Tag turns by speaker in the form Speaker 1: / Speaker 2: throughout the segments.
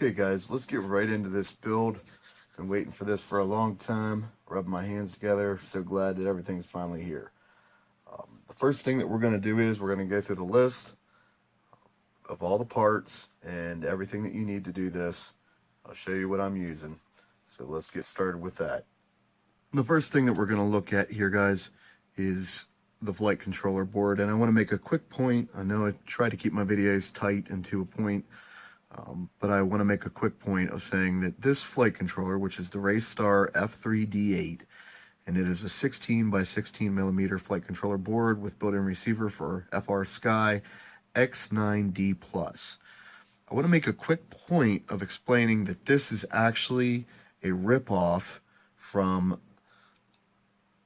Speaker 1: Okay guys, let's get right into this build. Been waiting for this for a long time, rubbing my hands together. So glad that everything's finally here. The first thing that we're going to do is we're going to go through the list of all the parts and everything that you need to do this. I'll show you what I'm using. So let's get started with that. And the first thing that we're going to look at here, guys, is the flight controller board. And I want to make a quick point. I know I try to keep my videos tight and to a point. But I want to make a quick point of saying that this flight controller, which is the Raystar F3D8, and it is a 16 by 16 millimeter flight controller board with built-in receiver for FR Sky X9D+. I want to make a quick point of explaining that this is actually a ripoff from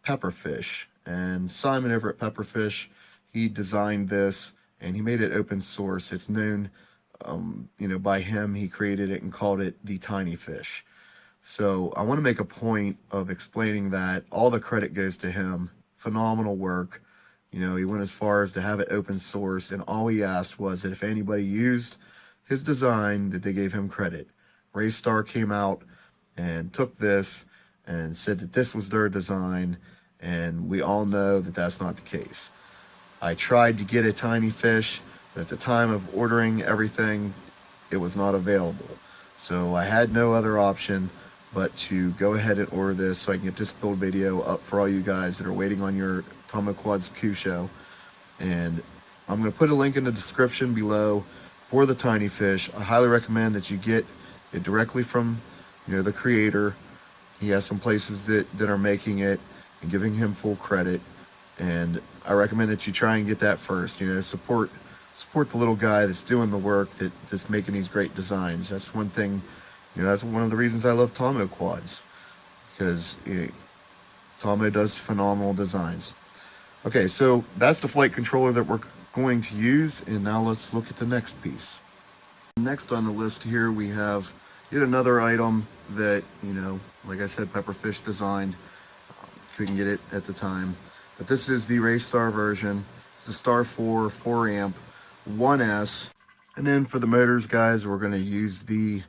Speaker 1: Pepperfish. And Simon over at Pepperfish, he designed this and he made it open source. It's known by him. He created it and called it the Tiny Fish. So I want to make a point of explaining that all the credit goes to him. Phenomenal work. He went as far as to have it open source, and all he asked was that if anybody used his design, that they gave him credit. Raystar came out and took this and said that this was their design, and we all know that that's not the case. I tried to get a Tiny Fish, but at the time of ordering everything, it was not available. So I had no other option but to go ahead and order this so I can get this build video up for all you guys that are waiting on your Tomoquads Kosho. And I'm going to put a link in the description below for the Tiny Fish. I highly recommend that you get it directly from the creator. He has some places that are making it and giving him full credit. And I recommend that you try and get that first. Support the little guy that's doing the work, that's making these great designs. That's one thing, that's one of the reasons I love Tomoquads, because Tomo does phenomenal designs. Okay, so that's the flight controller that we're going to use, and now let's look at the next piece. Next on the list here, we have yet another item that, like I said, Pepperfish designed. Couldn't get it at the time, but this is the Raystar version. It's the Star 4 4-amp 1S. And then for the motors, guys, we're going to use the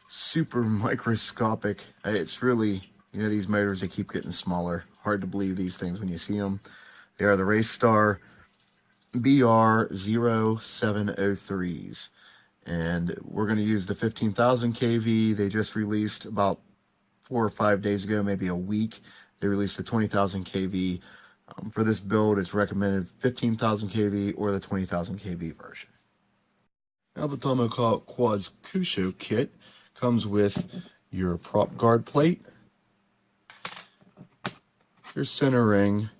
Speaker 1: super microscopic, it's really, these motors, they keep getting smaller. Hard to believe these things when you see them. They are the Raystar BR0703s. And we're going to use the 15,000 kV. They just released about 4 or 5 days ago, maybe a week. They released the 20,000 kV. For this build, it's recommended 15,000 kV or the 20,000 kV version. Now the Tomoquads Kosho kit comes with your prop guard plate, your center ring,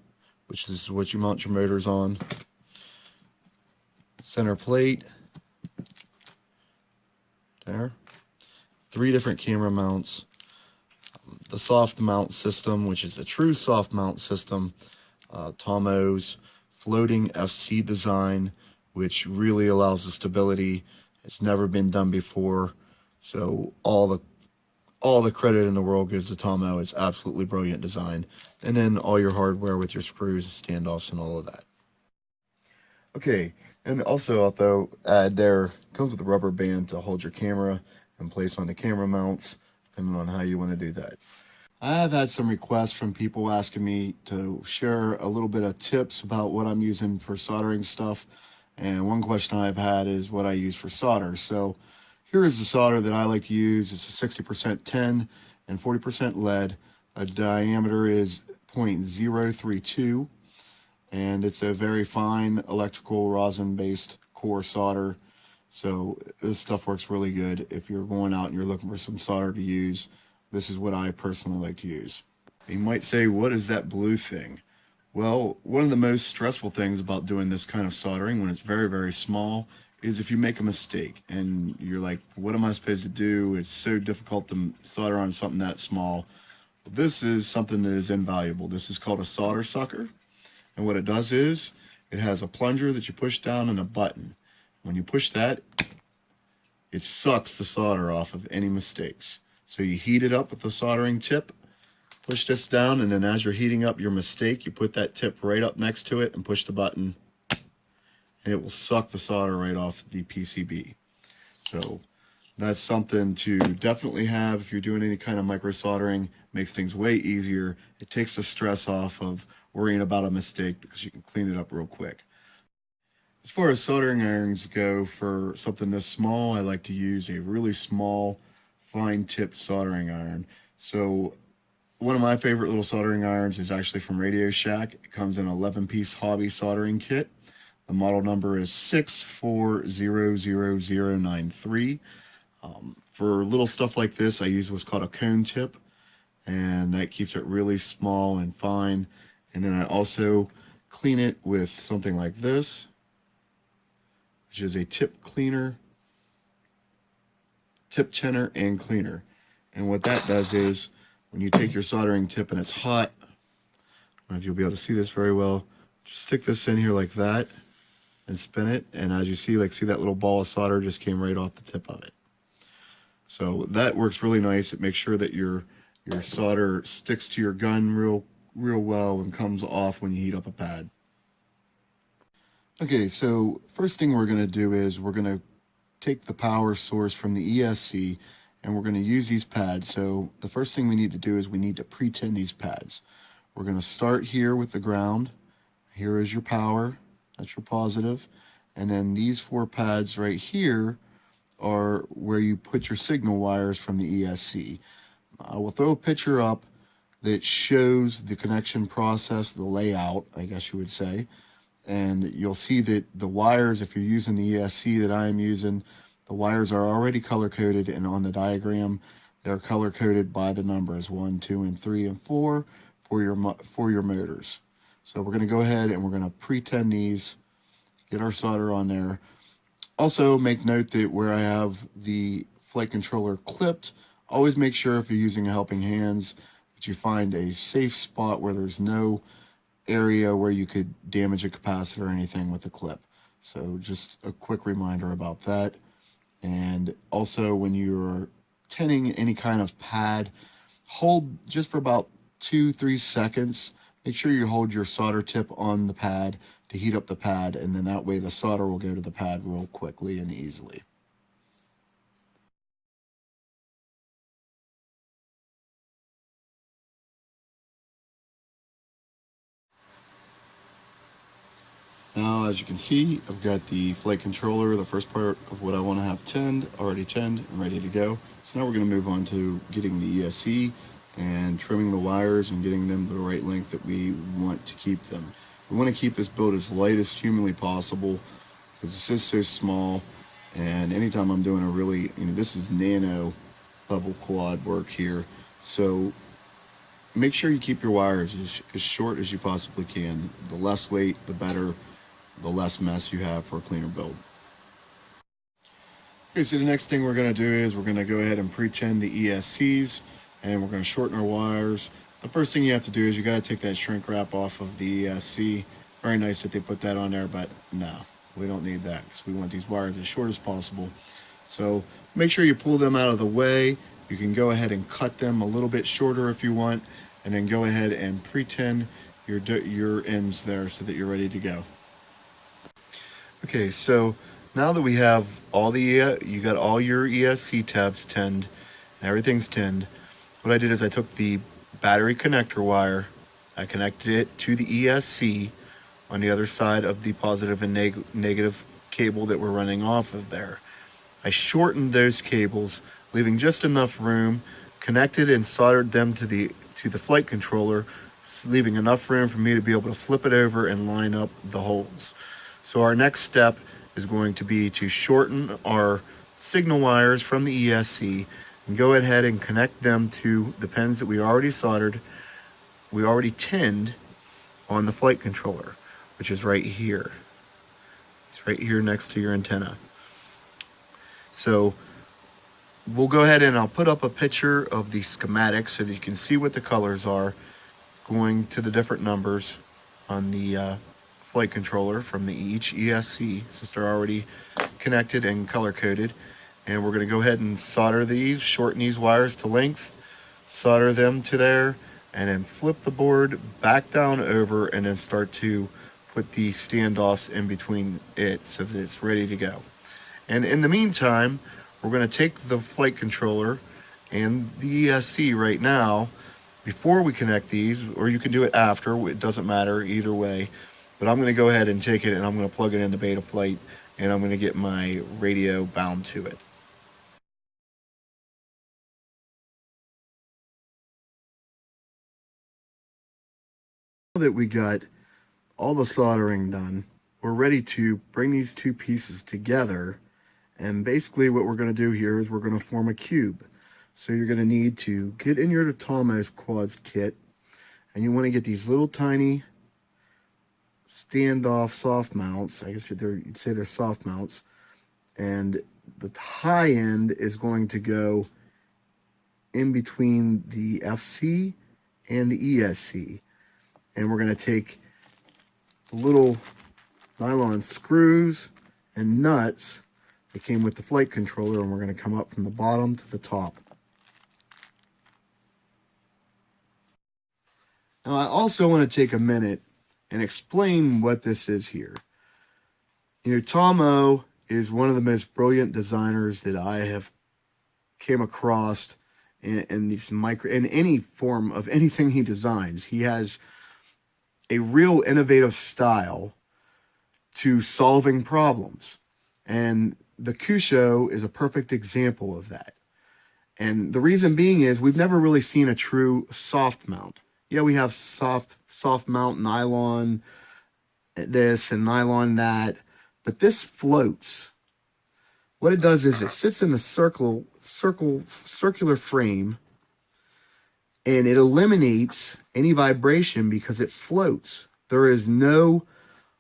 Speaker 1: which is what you mount your motors on, center plate, there, 3 different camera mounts, the soft mount system, which is a true soft mount system, Tomo's floating FC design, which really allows the stability. It's never been done before, so all the credit in the world goes to Tomo. It's absolutely brilliant design. And then all your hardware with your screws, standoffs, and all of that. Okay, and also I'll throw add there, comes with a rubber band to hold your camera and place on the camera mounts, depending on how you want to do that. I have had some requests from people asking me to share a little bit of tips about what I'm using for soldering stuff. And one question I've had is what I use for solder. So here is the solder that I like to use. It's a 60% tin and 40% lead. The diameter is 0.032. And it's a very fine electrical rosin-based core solder. So this stuff works really good if you're going out and you're looking for some solder to use. This is what I personally like to use. You might say, what is that blue thing? Well, one of the most stressful things about doing this kind of soldering when it's very, very small is if you make a mistake and you're like, what am I supposed to do? It's so difficult to solder on something that small. This is something that is invaluable. This is called a solder sucker. And what it does is it has a plunger that you push down and a button. When you push that, it sucks the solder off of any mistakes. So you heat it up with the soldering tip, push this down, and then as you're heating up your mistake, you put that tip right up next to it and push the button, and it will suck the solder right off the PCB. So That's something to definitely have if you're doing any kind of micro soldering. Makes things way easier. It takes the stress off of worrying about a mistake because you can clean it up real quick. As far as soldering irons go, for something this small, I like to use a really small, fine tipped soldering iron. So one of my favorite little soldering irons is actually from Radio Shack. It comes in an 11-piece hobby soldering kit. The model number is 6400093. For little stuff like this, I use what's called a cone tip, and that keeps it really small and fine. And then I also clean it with something like this, which is a tip cleaner, tip tinner, and cleaner. And what that does is, when you take your soldering tip and it's hot, I don't know if you'll be able to see this very well, just stick this in here like that and spin it, and as you see, see that little ball of solder just came right off the tip of it. So that works really nice. It makes sure that your solder sticks to your gun real well and comes off when you heat up a pad. Okay, so first thing we're going to do is we're going to take the power source from the ESC and we're going to use these pads. So the first thing we need to do is we need to pre-tin these pads. We're going to start here with the ground. Here is your power, that's your positive, and then these 4 pads right here are where you put your signal wires from the ESC. I will throw a picture up that shows the connection process, the layout, I guess you would say, and you'll see that the wires, if you're using the ESC that I am using, the wires are already color coded, and on the diagram they're color coded by the numbers 1, 2, and 3, and 4 for your motors. So we're going to go ahead and we're going to pre-tin these, get our solder on there. Also, make note that where I have the flight controller clipped, always make sure if you're using a helping hands that you find a safe spot where there's no area where you could damage a capacitor or anything with the clip. So just a quick reminder about that. And also, when you're tinning any kind of pad, hold just for about 2-3 seconds. Make sure you hold your solder tip on the pad to heat up the pad, and then that way the solder will go to the pad real quickly and easily. Now, as you can see, I've got the flight controller, the first part of what I want to have tinned, already tinned and ready to go. So now we're going to move on to getting the ESC and trimming the wires and getting them the right length that we want to keep them. We want to keep this build as light as humanly possible because this is so small, and anytime I'm doing a really, this is nano level quad work here, so make sure you keep your wires as short as you possibly can. The less weight, the better, the less mess you have for a cleaner build. Okay, so the next thing we're going to do is we're going to go ahead and pre-tin the ESCs, and we're going to shorten our wires. The first thing you have to do is you got to take that shrink wrap off of the ESC. Very nice that they put that on there, but no, we don't need that because we want these wires as short as possible. So make sure you pull them out of the way. You can go ahead and cut them a little bit shorter if you want, and then go ahead and pre-tin your ends there so that you're ready to go. Okay, so now that we have all the, you got all your ESC tabs tinned, and everything's tinned, what I did is I took the battery connector wire, I connected it to the ESC on the other side of the positive and negative cable that we're running off of there. I shortened those cables, leaving just enough room, connected and soldered them to the flight controller, leaving enough room for me to be able to flip it over and line up the holes. So our next step is going to be to shorten our signal wires from the ESC and go ahead and connect them to the pins that we already soldered, we already tinned on the flight controller, which is right here. It's right here next to your antenna. So we'll go ahead and I'll put up a picture of the schematic so that you can see what the colors are going to the different numbers on the flight controller from each ESC, since they're already connected and color coded. And we're going to go ahead and solder these, shorten these wires to length, solder them to there, and then flip the board back down over and then start to put the standoffs in between it so that it's ready to go. And in the meantime, we're going to take the flight controller and the ESC right now before we connect these, or you can do it after, it doesn't matter either way. But I'm going to go ahead and take it and I'm going to plug it into Betaflight, and I'm going to get my radio bound to it. Now that we got all the soldering done, we're ready to bring these two pieces together. And basically what we're going to do here is we're going to form a cube. So you're going to need to get in your Tomoquads kit, and you want to get these little tiny standoff soft mounts. I guess you'd say they're soft mounts. And the high end is going to go in between the FC and the ESC. And we're going to take the little nylon screws and nuts that came with the flight controller, and we're going to come up from the bottom to the top. Now, I also want to take a minute and explain what this is here. You know, Tomo is one of the most brilliant designers that I have came across in these in any form of anything he designs. He has a real innovative style to solving problems, and the Kosho is a perfect example of that. And the reason being is we've never really seen a true soft mount. Yeah, we have soft mount nylon this and nylon that, but this floats. What it does is it sits in a circular frame, and it eliminates any vibration because it floats. There is no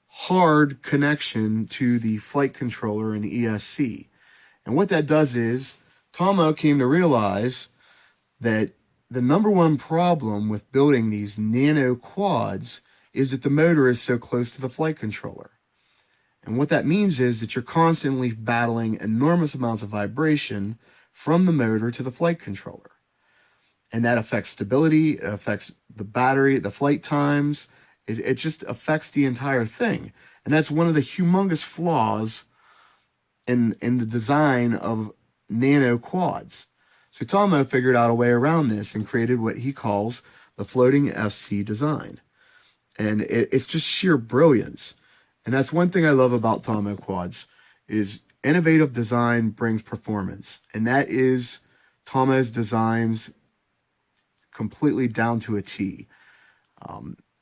Speaker 1: hard connection to the flight controller and ESC. And what that does is Tomo came to realize that the number one problem with building these nano quads is that the motor is so close to the flight controller. And what that means is that you're constantly battling enormous amounts of vibration from the motor to the flight controller. And that affects stability, it affects the battery, the flight times. It just affects the entire thing. And that's one of the humongous flaws in the design of nano quads. So Tomo figured out a way around this and created what he calls the floating FC design. And it's just sheer brilliance. And that's one thing I love about Tomoquads is innovative design brings performance. And that is Tomo's designs completely down to a T.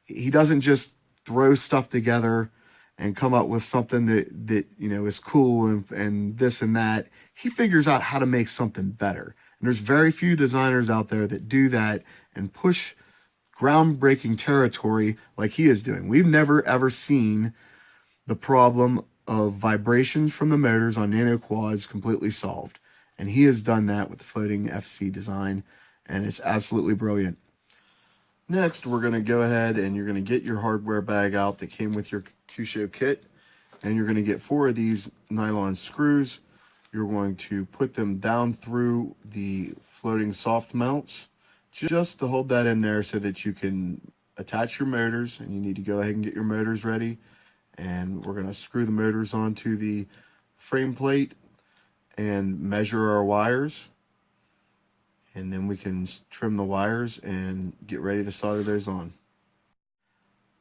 Speaker 1: He doesn't just throw stuff together and come up with something that you know is cool and this and that. He figures out how to make something better. And there's very few designers out there that do that and push groundbreaking territory like he is doing. We've never ever seen the problem of vibrations from the motors on nano quads completely solved. And he has done that with the floating FC design, and it's absolutely brilliant. Next, we're going to go ahead and you're going to get your hardware bag out that came with your Kosho kit, and you're going to get 4 of these nylon screws. You're going to put them down through the floating soft mounts just to hold that in there so that you can attach your motors, and you need to go ahead and get your motors ready. And we're going to screw the motors onto the frame plate and measure our wires. And then we can trim the wires and get ready to solder those on.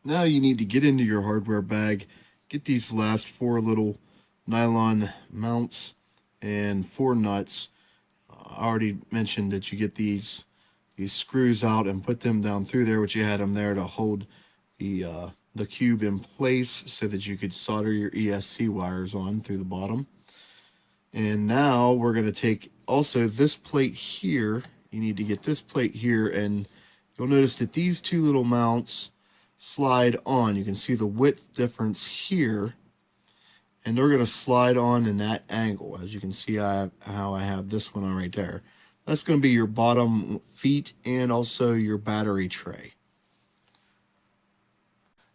Speaker 1: Now you need to get into your hardware bag, get these last 4 little nylon mounts and 4 nuts. I already mentioned that you get these screws out and put them down through there, which you had them there to hold the cube in place so that you could solder your ESC wires on through the bottom. And now we're going to take also this plate here. You need to get this plate here, and you'll notice that these 2 little mounts slide on. You can see the width difference here, and they're going to slide on in that angle. As you can see how I have this one on right there. That's going to be your bottom feet and also your battery tray.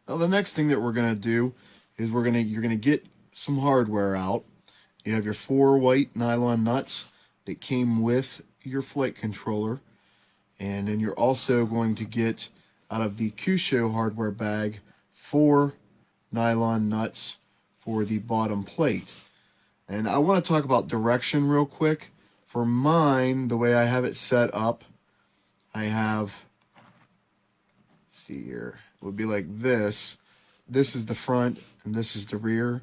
Speaker 1: Now the next thing that we're going to do is you're going to get some hardware out. You have your 4 white nylon nuts that came with your flight controller, and then you're also going to get out of the Kosho hardware bag 4 nylon nuts for the bottom plate. And I want to talk about direction real quick. For mine, the way I have it set up, I have, let's see here, it would be like this. This is the front and this is the rear.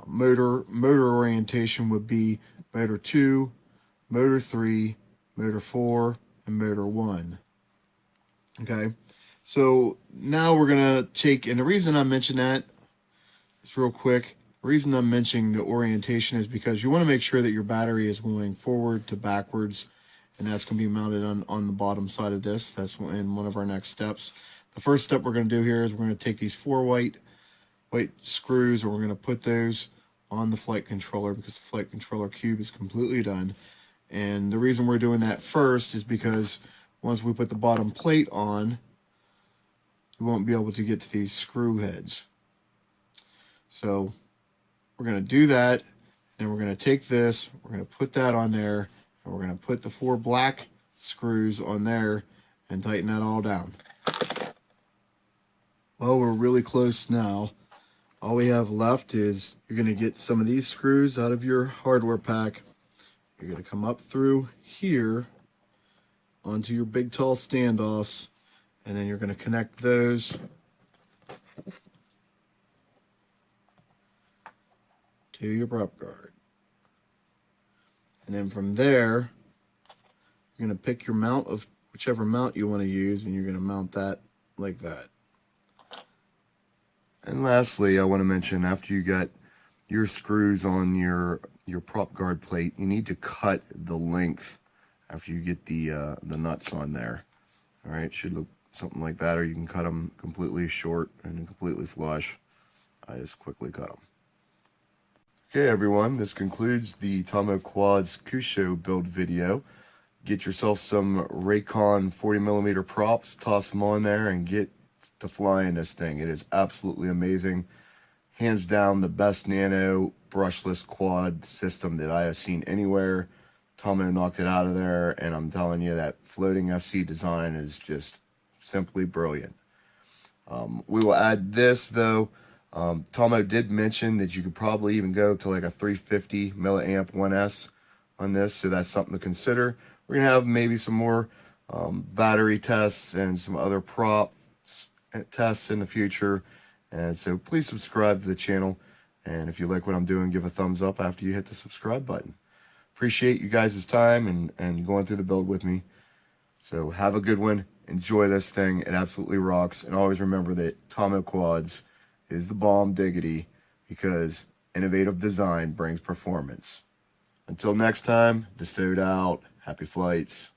Speaker 1: Motor orientation would be motor 2, motor 3, motor 4, and motor 1. Okay, so now we're going to take, and the reason I mention that, just real quick, the reason I'm mentioning the orientation is because you want to make sure that your battery is going forward to backwards, and that's going to be mounted on the bottom side of this. That's in one of our next steps. The first step we're going to do here is we're going to take these 4 white screws, and we're going to put those on the flight controller because the flight controller cube is completely done. And the reason we're doing that first is because once we put the bottom plate on, you won't be able to get to these screw heads. So we're going to do that, and we're going to take this, we're going to put that on there, and we're going to put the 4 black screws on there and tighten that all down. Well, we're really close now. All we have left is you're going to get some of these screws out of your hardware pack. You're going to come up through here onto your big tall standoffs, and then you're going to connect those to your prop guard. And then from there, you're going to pick your mount of whichever mount you want to use, and you're going to mount that like that. And lastly, I want to mention, after you got your screws on your prop guard plate, you need to cut the length after you get the nuts on there. All right, it should look something like that, or you can cut them completely short and completely flush. I just quickly cut them. Okay, everyone, this concludes the Tomoquads Kosho build video. Get yourself some Raycon 40mm props, toss them on there, and get to flying this thing. It is absolutely amazing. Hands down the best nano brushless quad system that I have seen anywhere. Tomo knocked it out of there, and I'm telling you, that floating FC design is just simply brilliant. We will add this though. Tomo did mention that you could probably even go to like a 350 milliamp 1S on this, so that's something to consider. We're gonna have maybe some more battery tests and some other props tests in the future, and so please subscribe to the channel, and if you like what I'm doing, give a thumbs up after you hit the subscribe button. Appreciate you guys' time and going through the build with me. So have a good one. Enjoy this thing. It absolutely rocks. And always remember that Tomoquads is the bomb diggity, because innovative design brings performance. Until next time, Distilled out. Happy flights.